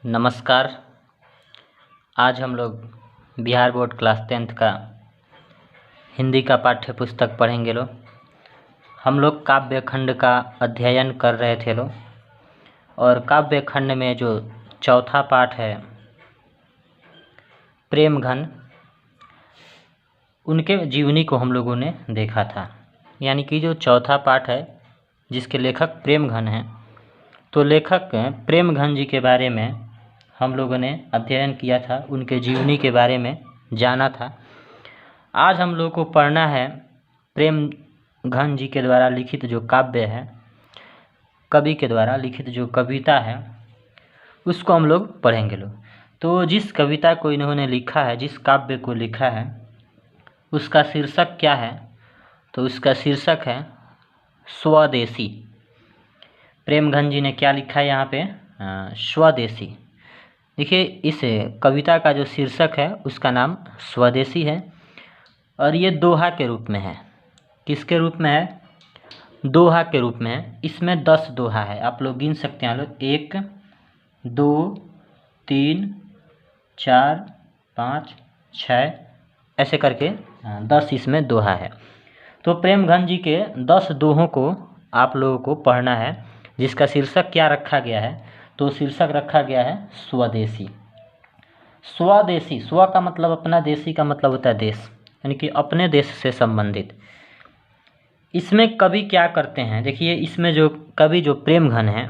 नमस्कार। आज हम लोग बिहार बोर्ड क्लास 10th का हिंदी का पाठ्य पुस्तक पढ़ेंगे लोग। हम लोग काव्य खंड का अध्ययन कर रहे थे लोग, और काव्य खंड में जो चौथा पाठ है प्रेम घन, उनके जीवनी को हम लोगों ने देखा था। यानी कि जो चौथा पाठ है जिसके लेखक प्रेम घन हैं, तो लेखक प्रेम घन जी के बारे में हम लोगों ने अध्ययन किया था, उनके जीवनी के बारे में जाना था। आज हम लोग को पढ़ना है प्रेम घन जी के द्वारा लिखित जो काव्य है, कवि के द्वारा लिखित जो कविता है, उसको हम लोग पढ़ेंगे लोग। तो जिस कविता को इन्होंने लिखा है, जिस काव्य को लिखा है, उसका शीर्षक क्या है? तो उसका शीर्षक है स्वदेशी। प्रेम घन जी ने क्या लिखा है यहाँ पे? स्वदेशी। देखिए, इस कविता का जो शीर्षक है उसका नाम स्वदेशी है, और ये दोहा के रूप में है। किसके रूप में है? दोहा के रूप में है। इसमें 10 दोहा है, आप लोग गिन सकते हैं लोग। 1 2 3 4 5 6 ऐसे करके 10 इसमें दोहा है। तो प्रेम घन जी के 10 दोहों को आप लोगों को पढ़ना है, जिसका शीर्षक क्या रखा गया है? तो शीर्षक रखा गया है स्वदेशी। स्वदेशी, स्व का मतलब अपना, देशी का मतलब होता है देश, यानी कि अपने देश से संबंधित। इसमें कवि क्या करते हैं? देखिए, इसमें जो कवि जो प्रेम घन है,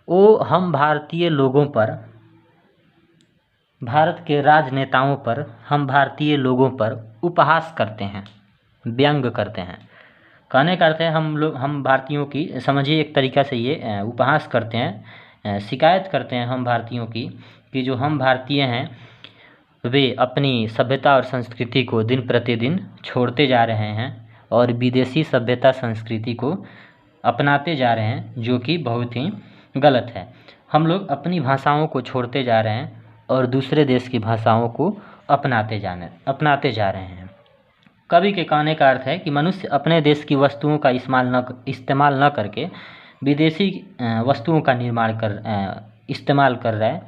वो हम भारतीय लोगों पर, भारत के राजनेताओं पर, हम भारतीय लोगों पर उपहास करते हैं, व्यंग करते हैं। कहने का अर्थ है हम भारतीयों की, समझिए एक तरीक़ा से ये उपहास करते हैं, शिकायत करते हैं हम भारतीयों की कि जो हम भारतीय हैं वे अपनी सभ्यता और संस्कृति को दिन प्रतिदिन छोड़ते जा रहे हैं और विदेशी सभ्यता संस्कृति को अपनाते जा रहे हैं, जो कि बहुत ही गलत है। हम लोग अपनी भाषाओं को छोड़ते जा रहे हैं और दूसरे देश की भाषाओं को अपनाते जा रहे हैं। कवि के कहने का अर्थ है कि मनुष्य अपने देश की वस्तुओं का इस्तेमाल न करके विदेशी वस्तुओं का इस्तेमाल कर रहा है।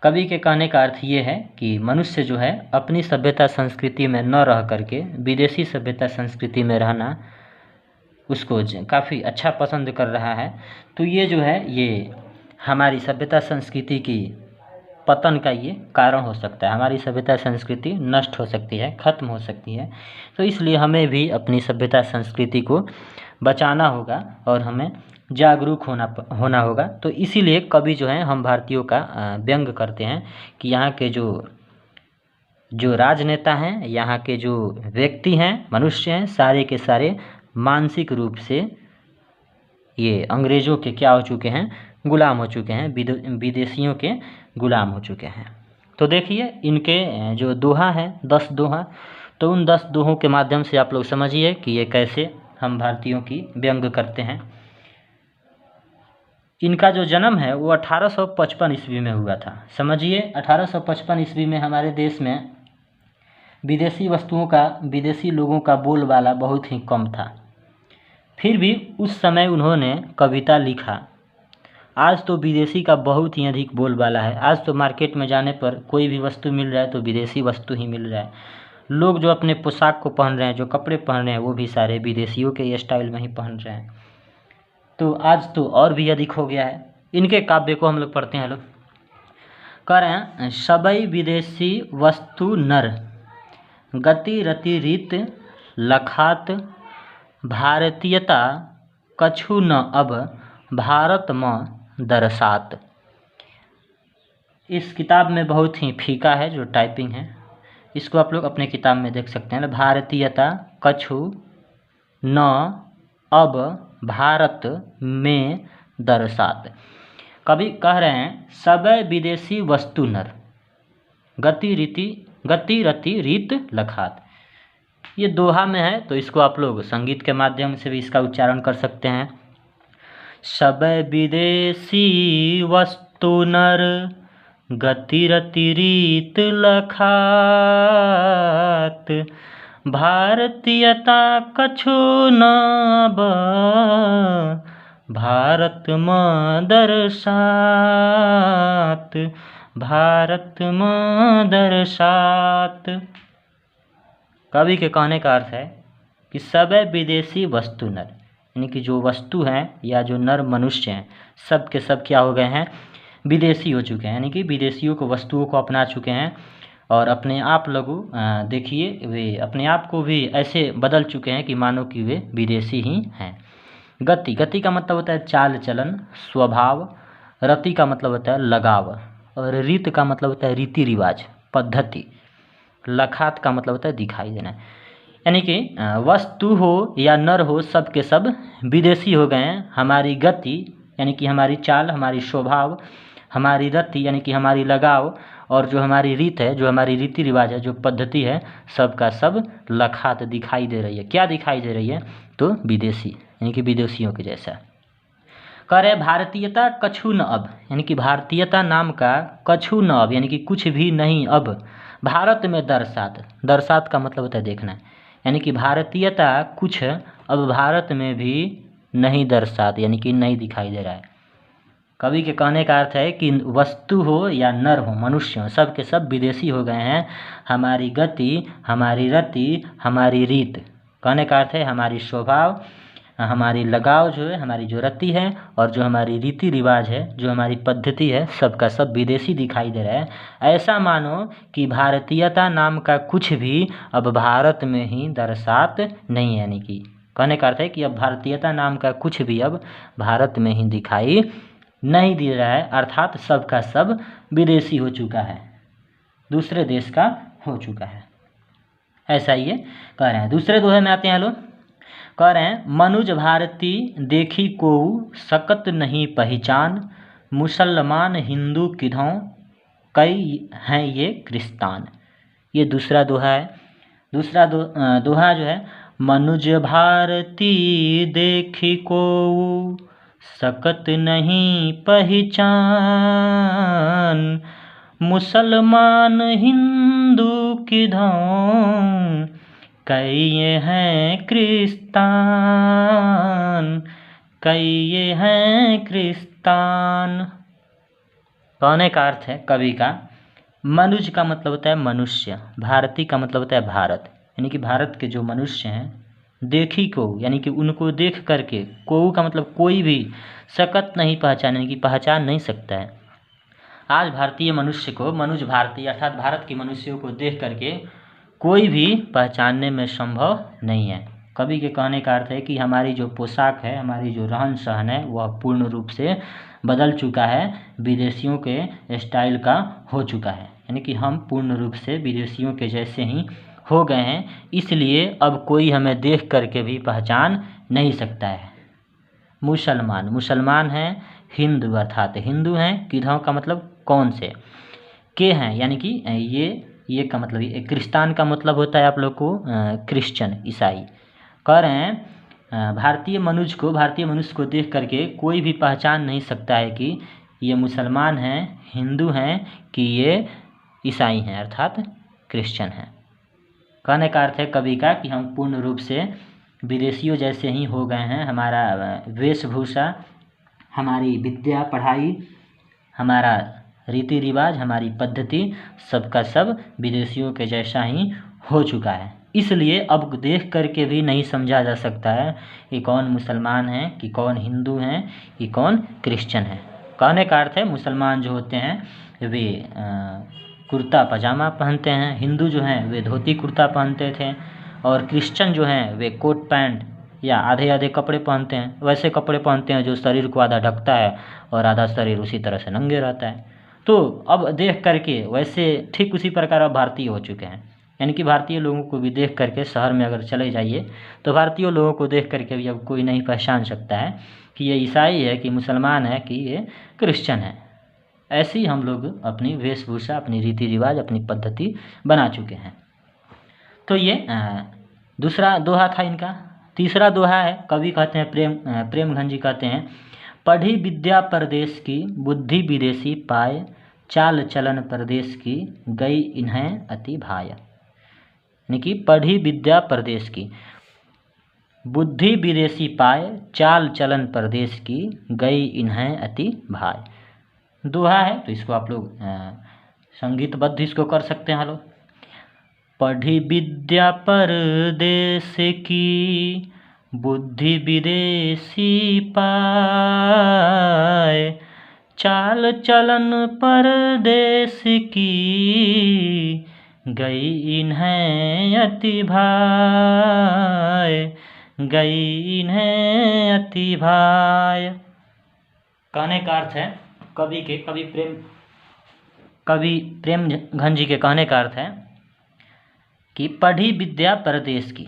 कवि के कहने का अर्थ ये है कि मनुष्य जो है अपनी सभ्यता संस्कृति में न रह करके विदेशी सभ्यता संस्कृति में रहना उसको काफ़ी अच्छा पसंद कर रहा है। तो ये जो है, ये हमारी सभ्यता संस्कृति की पतन का ये कारण हो सकता है। हमारी सभ्यता संस्कृति नष्ट हो सकती है, खत्म हो सकती है। तो इसलिए हमें भी अपनी सभ्यता संस्कृति को बचाना होगा और हमें जागरूक होना होगा। तो इसीलिए कवि जो है हम भारतीयों का व्यंग करते हैं कि यहाँ के जो राजनेता हैं, यहाँ के जो व्यक्ति हैं, मनुष्य हैं, सारे के सारे मानसिक रूप से ये अंग्रेज़ों के क्या हो चुके हैं? गुलाम हो चुके हैं, विदेशियों के गुलाम हो चुके हैं। तो देखिए, इनके जो दोहा हैं 10 दोहा, तो उन 10 दोहों के माध्यम से आप लोग समझिए कि ये कैसे हम भारतीयों की व्यंग करते हैं। इनका जो जन्म है वो 1855 ईस्वी में हुआ था। समझिए, 1855 ईस्वी में हमारे देश में विदेशी वस्तुओं का, विदेशी लोगों का बोलबाला बहुत ही कम था। फिर भी उस समय उन्होंने कविता लिखा। आज तो विदेशी का बहुत ही अधिक बोलबाला है। आज तो मार्केट में जाने पर कोई भी वस्तु मिल रहा है तो विदेशी वस्तु ही मिल रहा है। लोग जो अपने पोशाक को पहन रहे हैं, जो कपड़े पहन रहे हैं, वो भी सारे विदेशियों के स्टाइल में ही पहन रहे हैं। तो आज तो और भी अधिक हो गया है। इनके काव्य को हम लोग पढ़ते हैं। लोग कह रहे हैं, सबई विदेशी वस्तु नर, गति रति रीत लखात, भारतीयता कछु न अब भारत में दरसात। इस किताब में बहुत ही फीका है जो टाइपिंग है, इसको आप लोग अपने किताब में देख सकते हैं। भारतीयता कछु न अब भारत में दरसात। कवि कह रहे हैं, सब विदेशी वस्तु नर, गति रति रीत लखात। ये दोहा में है, तो इसको आप लोग संगीत के माध्यम से भी इसका उच्चारण कर सकते हैं। सब विदेशी वस्तु नर, गति रति रीत लखात, भारतीयता कछु न अब भारत दर्शात, भारत दर्शात। कवि के कहने का अर्थ है कि सब विदेशी वस्तु नर, यानी कि जो वस्तु हैं या जो नर मनुष्य हैं सब के सब क्या हो गए हैं, विदेशी हो चुके हैं, यानी कि विदेशियों को वस्तुओं को अपना चुके हैं और अपने आप लोग देखिए वे अपने आप को भी ऐसे बदल चुके हैं कि मानो कि वे विदेशी ही हैं। गति, गति का मतलब होता है चाल चलन, स्वभाव। रति का मतलब होता है लगाव और रीत का मतलब होता है रीति रिवाज, पद्धति। लखात का मतलब होता है दिखाई देना, यानी कि वस्तु हो या नर हो सब के सब विदेशी हो गए हैं। हमारी गति यानी कि हमारी चाल, हमारी स्वभाव, हमारी रति यानी कि हमारी लगाव और जो हमारी रीत है, जो हमारी रीति रिवाज है, जो पद्धति है, सब का सब लखात दिखाई दे रही है। क्या दिखाई दे रही है, तो विदेशी यानी कि विदेशियों के जैसा। कह रहे भारतीयता कछु न अब, यानी कि भारतीयता नाम का कछु न अब यानी कि कुछ भी नहीं अब भारत में दर्शात। दर्शात का मतलब होता है देखना, यानी कि भारतीयता कुछ अब भारत में भी नहीं दर्शात यानी कि नहीं दिखाई दे रहा है। कवि के कहने का अर्थ है कि वस्तु हो या नर हो, मनुष्य हो, सब के सब विदेशी हो गए हैं। हमारी गति, हमारी रति, हमारी रीत, कहने का अर्थ है हमारी स्वभाव, हमारी लगाव जो है, हमारी जो रति है और जो हमारी रीति रिवाज है, जो हमारी पद्धति है, सबका सब विदेशी दिखाई दे रहा है। ऐसा मानो कि भारतीयता नाम का कुछ भी अब भारत में ही दर्शात नहीं है, यानी कि कहने का अर्थ है कि अब भारतीयता नाम का कुछ भी अब भारत में ही दिखाई नहीं दे रहा है, अर्थात सबका सब विदेशी हो चुका है, दूसरे देश का हो चुका है। ऐसा ये कह रहे हैं। दूसरे दोहे में आते हैं लोग, कह रहे हैं मनुज भारती देखी को सकत नहीं पहचान, मुसलमान हिंदू किधों कई हैं ये क्रिस्तान। ये दूसरा दोहा है। दूसरा दोहा जो है, मनुज भारती देखी को सकत नहीं पहचान, मुसलमान हिंदू किधों कई ये हैं क्रिस्तान, कई ये हैं क्रिस्तान। कहने का अर्थ है कवि का, मनुज का मतलब होता है मनुष्य, भारती का मतलब होता है भारत, यानी कि भारत के जो मनुष्य हैं, देखी को यानी कि उनको देख करके, को का मतलब कोई भी, सकत नहीं पहचान यानी कि पहचान नहीं सकता है। आज भारतीय मनुष्य को, मनुज भारतीय अर्थात भारत के मनुष्यों को देख करके कोई भी पहचानने में संभव नहीं है। कवि के कहने का अर्थ है कि हमारी जो पोशाक है, हमारी जो रहन सहन है, वह पूर्ण रूप से बदल चुका है, विदेशियों के स्टाइल का हो चुका है, यानी कि हम पूर्ण रूप से विदेशियों के जैसे ही हो गए हैं। इसलिए अब कोई हमें देख करके भी पहचान नहीं सकता है। मुसलमान, मुसलमान हैं, हिंदू अर्थात हिंदू हैं, किधों का मतलब कौन से, के हैं यानी कि ये का मतलब, ये क्रिस्तान का मतलब होता है आप लोग को क्रिश्चियन, ईसाई। कह रहे हैं भारतीय मनुष्य को देख करके कोई भी पहचान नहीं सकता है कि ये मुसलमान हैं, हिंदू हैं कि ये ईसाई हैं अर्थात क्रिश्चियन हैं। कहने का अर्थ है कवि का कि हम पूर्ण रूप से विदेशियों जैसे ही हो गए हैं। हमारा वेशभूषा, हमारी विद्या पढ़ाई, हमारा रीति रिवाज, हमारी पद्धति, सबका सब विदेशियों के जैसा ही हो चुका है। इसलिए अब देख करके भी नहीं समझा जा सकता है कि कौन मुसलमान है, कि कौन हिंदू हैं, कि कौन क्रिश्चियन है। कहने का अर्थ है मुसलमान जो होते हैं वे कुर्ता पजामा पहनते हैं, हिंदू जो हैं वे धोती कुर्ता पहनते थे, और क्रिश्चियन जो हैं वे कोट पैंट या आधे आधे कपड़े पहनते हैं, वैसे कपड़े पहनते हैं जो शरीर को आधा ढकता है और आधा शरीर उसी तरह से नंगे रहता है। तो अब देख करके वैसे ठीक उसी प्रकार अब भारतीय हो चुके हैं, यानी कि भारतीय लोगों को भी देख करके शहर में अगर चले जाइए तो भारतीय लोगों को देख करके भी अब कोई नहीं पहचान सकता है कि ये ईसाई है, कि मुसलमान है, कि ये क्रिश्चियन है। ऐसे ही हम लोग अपनी वेशभूषा, अपनी रीति रिवाज, अपनी पद्धति बना चुके हैं। तो ये दूसरा दोहा था इनका। तीसरा दोहा है, कवि कहते हैं प्रेमघन जी कहते हैं, पढ़ी विद्या परदेश की बुद्धि विदेशी पाए, चाल चलन परदेश की गई इन्हें अति भाय। यानी कि पढ़ी विद्या परदेश की, बुद्धि विदेशी पाए, चाल चलन परदेश की, गई इन्हें अति भाए। दोहा है, तो इसको आप लोग संगीतबद्ध इसको कर सकते हैं। हेलो। पढ़ी विद्या परदेश की, बुद्धि विदेशी पाए, चाल चलन परदेश की, गई इन्हें अति भाए, गई इन्हें अति भाए। कहने का अर्थ है, कवि प्रेमघन जी के कहने का अर्थ है कि पढ़ी विद्या परदेश की,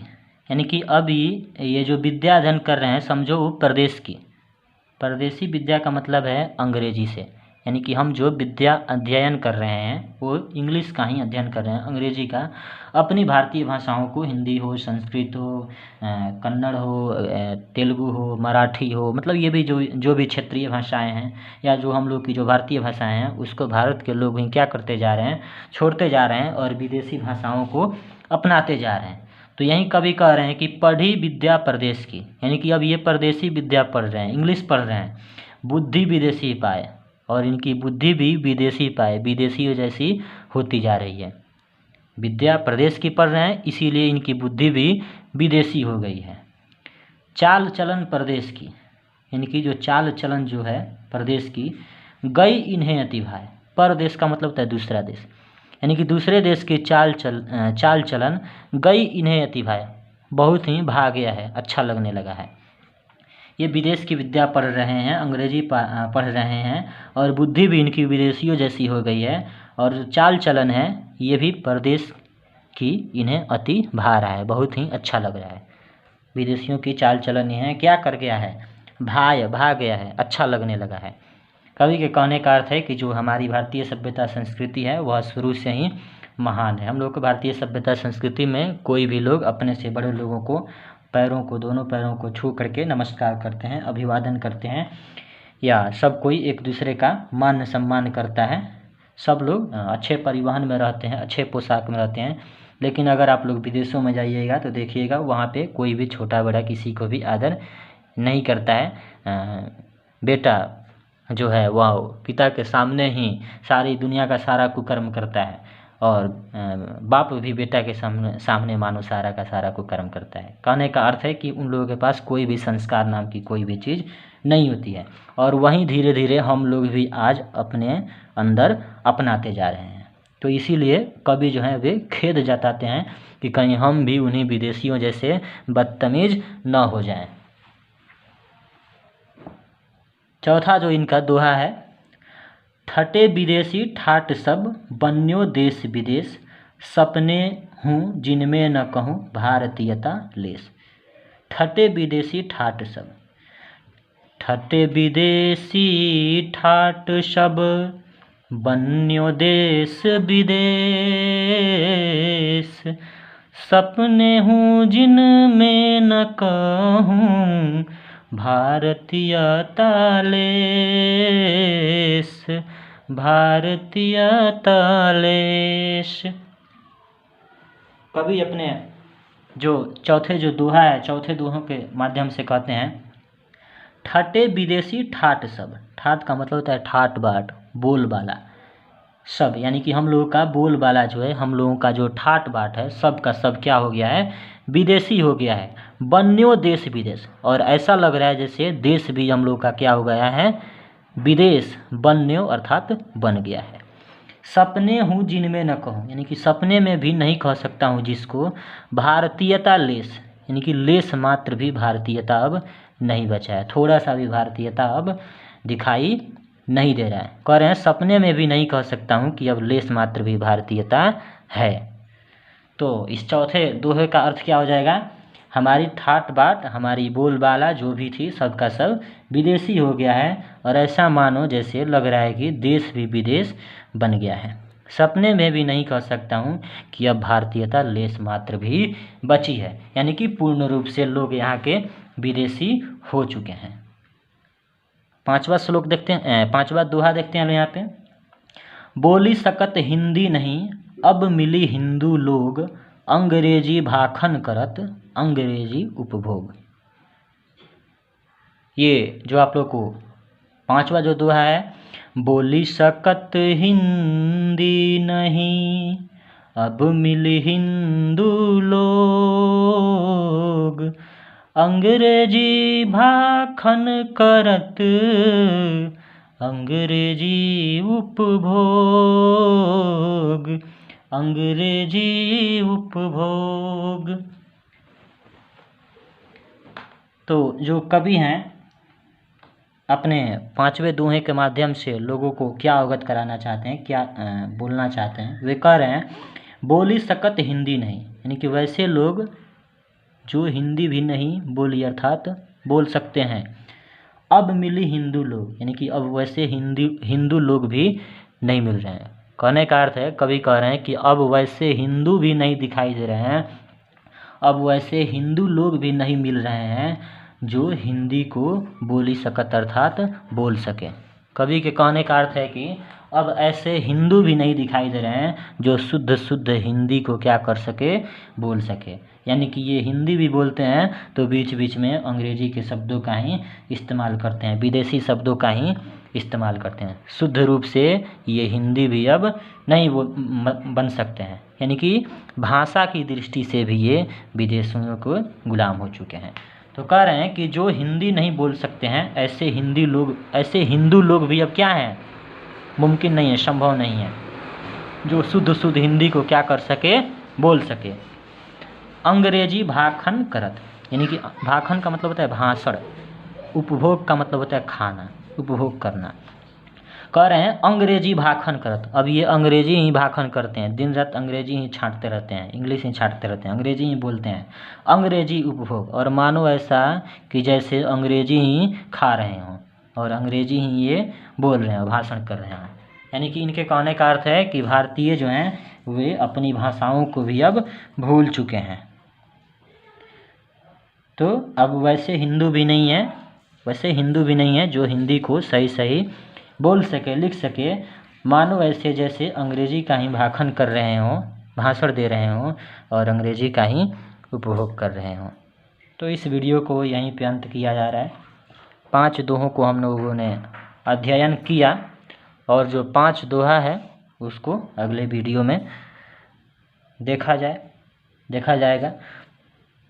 यानी कि अभी ये जो विद्या अध्ययन कर रहे हैं, समझो वो परदेश की। परदेशी विद्या का मतलब है अंग्रेजी से, यानी कि हम जो विद्या अध्ययन कर रहे हैं वो इंग्लिश का ही अध्ययन कर रहे हैं, अंग्रेजी का। अपनी भारतीय भाषाओं को, हिंदी हो, संस्कृत हो, कन्नड़ हो, तेलुगु हो, मराठी हो, मतलब ये भी जो भी क्षेत्रीय भाषाएं हैं या जो हम लोग की जो भारतीय भाषाएं हैं, उसको भारत के लोग ही क्या करते जा रहे हैं, छोड़ते जा रहे हैं और विदेशी भाषाओं को अपनाते जा रहे हैं। तो यहीं कवि कह रहे हैं कि पढ़ी विद्या परदेश की, यानी कि अब ये परदेशी विद्या पढ़ रहे हैं, इंग्लिश पढ़ रहे हैं। बुद्धि विदेशी पाए, और इनकी बुद्धि भी विदेशी पाए, विदेशी जैसी होती जा रही है। विद्या प्रदेश की पढ़ रहे हैं, इसीलिए इनकी बुद्धि भी विदेशी हो गई है। चाल चलन प्रदेश की, यानी कि जो चाल चलन जो है प्रदेश की, गई इन्हें अति भाए। परदेश का मतलब होता है दूसरा देश, यानी कि दूसरे देश की चाल चलन गई इन्हें अति भाए, बहुत ही भा गया है, अच्छा लगने लगा है। ये विदेश की विद्या पढ़ रहे हैं, अंग्रेजी पढ़ रहे हैं, और बुद्धि भी इनकी विदेशियों जैसी हो गई है, और चाल चलन है ये भी परदेश की इन्हें अति भा रहा है, बहुत ही अच्छा लग रहा है। विदेशियों की चाल चलन है क्या कर गया है, भा गया है, अच्छा लगने लगा है। कवि के कहने का अर्थ है कि जो हमारी भारतीय सभ्यता संस्कृति है वह शुरू से ही महान है। हम लोग को भारतीय सभ्यता संस्कृति में कोई भी लोग अपने से बड़े लोगों को दोनों पैरों को छू करके नमस्कार करते हैं, अभिवादन करते हैं, या सब कोई एक दूसरे का मान सम्मान करता है। सब लोग अच्छे परिवहन में रहते हैं, अच्छे पोशाक में रहते हैं। लेकिन अगर आप लोग विदेशों में जाइएगा तो देखिएगा वहाँ पे कोई भी छोटा बड़ा किसी को भी आदर नहीं करता है। बेटा जो है वह पिता के सामने ही सारी दुनिया का सारा कुकर्म करता है, और बाप भी बेटा के सामने मानो सारा का सारा कुकर्म करता है। कहने का अर्थ है कि उन लोगों के पास कोई भी संस्कार नाम की कोई भी चीज़ नहीं होती है, और वहीं धीरे धीरे हम लोग भी आज अपने अंदर अपनाते जा रहे हैं। तो इसीलिए कवि जो हैं वे खेद जताते हैं कि कहीं हम भी उन्हीं विदेशियों जैसे बदतमीज न हो जाएं। चौथा जो इनका दोहा है, ठटे विदेशी ठाट सब, बन्यो देश विदेश, सपने हूँ जिनमें न कहूँ भारतीयता लेस। ठटे विदेशी ठाट सब, ठटे विदेशी ठाट सब, बन्यो देश विदेश, सपने हूँ जिनमें न कहूँ भारतीयता लेस, भारतीयता लेस। कवि अपने जो चौथे जो दोहा है, चौथे दोहों के माध्यम से कहते हैं, ठटे विदेशी ठाट सब। ठाट का मतलब होता है ठाट बाट, बोल बाला सब, यानी कि हम लोगों का बोल बाला जो है, हम लोगों का जो ठाट बाट है, सब का सब क्या हो गया है, विदेशी हो गया है। बन्यो देश विदेश, और ऐसा लग रहा है जैसे देश भी हम लोग का क्या हो गया है, विदेश। बन्यो अर्थात बन गया है। सपने हूँ जिनमें न कहूँ, यानी कि सपने में भी नहीं कह सकता हूँ जिसको भारतीयता लेस, यानी कि लेस मात्र भी भारतीयता अब नहीं बचा है, थोड़ा सा भी भारतीयता अब दिखाई नहीं दे रहा है। कह रहे हैं सपने में भी नहीं कह सकता हूँ कि अब लेस मात्र भी भारतीयता है। तो इस चौथे दोहे का अर्थ क्या हो जाएगा, हमारी ठाट बाट, हमारी बोलबाला जो भी थी सबका सब विदेशी हो गया है, और ऐसा मानो जैसे लग रहा है कि देश भी विदेश बन गया है। सपने में भी नहीं कह सकता हूँ कि अब भारतीयता लेस मात्र भी बची है, यानी कि पूर्ण रूप से लोग यहाँ के विदेशी हो चुके हैं। पांचवा श्लोक देखते हैं, पांचवा दोहा देखते हैं यहाँ पे। बोली सकत हिंदी नहीं, अब मिली हिंदू लोग, अंग्रेजी भाखन करत अंग्रेजी उपभोग। ये जो आप लोग को पांचवा जो दोहा है, बोली सकत हिंदी नहीं, अब मिली हिंदू लोग, अंग्रेजी भाखन करत, अंग्रेजी उपभोग, अंग्रेजी उपभोग। तो जो कवि हैं अपने पांचवें दोहे के माध्यम से लोगों को क्या अवगत कराना चाहते हैं, क्या बोलना चाहते हैं, वे कह रहे हैं बोली सकत हिंदी नहीं, यानी कि वैसे लोग जो हिंदी भी नहीं बोली अर्थात बोल सकते हैं, अब मिली हिंदू लोग, यानी कि अब वैसे हिंदू लोग भी नहीं मिल रहे हैं। कहने का अर्थ है, कवि कह रहे हैं कि अब वैसे हिंदू भी नहीं दिखाई दे रहे हैं, अब वैसे हिंदू लोग भी नहीं मिल रहे हैं जो हिंदी को बोली सकत अर्थात बोल सके। कवि के कहने का अर्थ है कि अब ऐसे हिंदू भी नहीं दिखाई दे रहे हैं जो शुद्ध शुद्ध हिंदी को क्या कर सके, बोल सके। यानी कि ये हिंदी भी बोलते हैं तो बीच बीच में अंग्रेजी के शब्दों का ही इस्तेमाल करते हैं, विदेशी शब्दों का ही इस्तेमाल करते हैं। शुद्ध रूप से ये हिंदी भी अब नहीं बन सकते हैं, यानी कि भाषा की दृष्टि से भी ये विदेशियों को गुलाम हो चुके हैं। तो कह रहे हैं कि जो हिंदी नहीं बोल सकते हैं ऐसे हिंदू लोग भी अब क्या हैं, मुमकिन नहीं है, संभव नहीं है जो शुद्ध शुद्ध हिंदी को क्या कर सके, बोल सके। अंग्रेजी भाखन करत, यानी कि भाखन का मतलब होता है भाषण, उपभोग का मतलब होता है खाना, उपभोग करना। कह रहे हैं अंग्रेजी भाखन करत, अब ये अंग्रेजी ही भाखन करते हैं, दिन रात अंग्रेजी ही छांटते रहते हैं, इंग्लिश ही छांटते रहते हैं, अंग्रेजी ही बोलते हैं, अंग्रेजी उपभोग, और मानो ऐसा कि जैसे अंग्रेजी ही खा रहे हों और अंग्रेजी ही ये बोल रहे हैं, भाषण कर रहे हैं। यानी कि इनके कहने का अर्थ है कि भारतीय जो हैं वे अपनी भाषाओं को भी अब भूल चुके हैं। तो अब वैसे हिंदू भी नहीं है जो हिंदी को सही सही बोल सके, लिख सके, मानो ऐसे जैसे अंग्रेजी का ही भाखन कर रहे हों, भाषण दे रहे हों और अंग्रेजी का ही उपभोग कर रहे हों। तो इस वीडियो को यहीं पे अंत किया जा रहा है। 5 दोहों को हम लोगों ने अध्ययन किया और जो 5 दोहा है उसको अगले वीडियो में देखा जाएगा।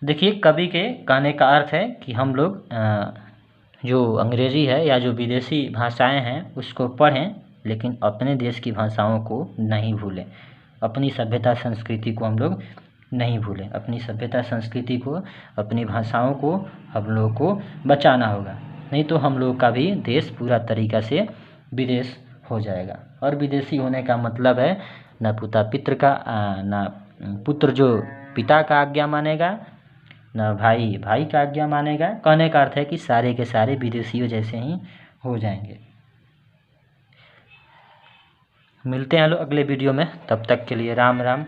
देखिए, कवि के कहने का अर्थ है कि हम लोग जो अंग्रेजी है या जो विदेशी भाषाएं हैं उसको पढ़ें, लेकिन अपने देश की भाषाओं को नहीं भूलें, अपनी सभ्यता संस्कृति को हम लोग नहीं भूलें, अपनी सभ्यता संस्कृति को, अपनी भाषाओं को हम लोग को बचाना होगा, नहीं तो हम लोग का भी देश पूरा तरीक़ा से विदेश हो जाएगा। और विदेशी होने का मतलब है न पुत्र जो पिता का आज्ञा मानेगा, न भाई का आज्ञा मानेगा। कहने का अर्थ है कि सारे के सारे विदेशियों जैसे ही हो जाएंगे। मिलते हैं लोग अगले वीडियो में, तब तक के लिए राम राम।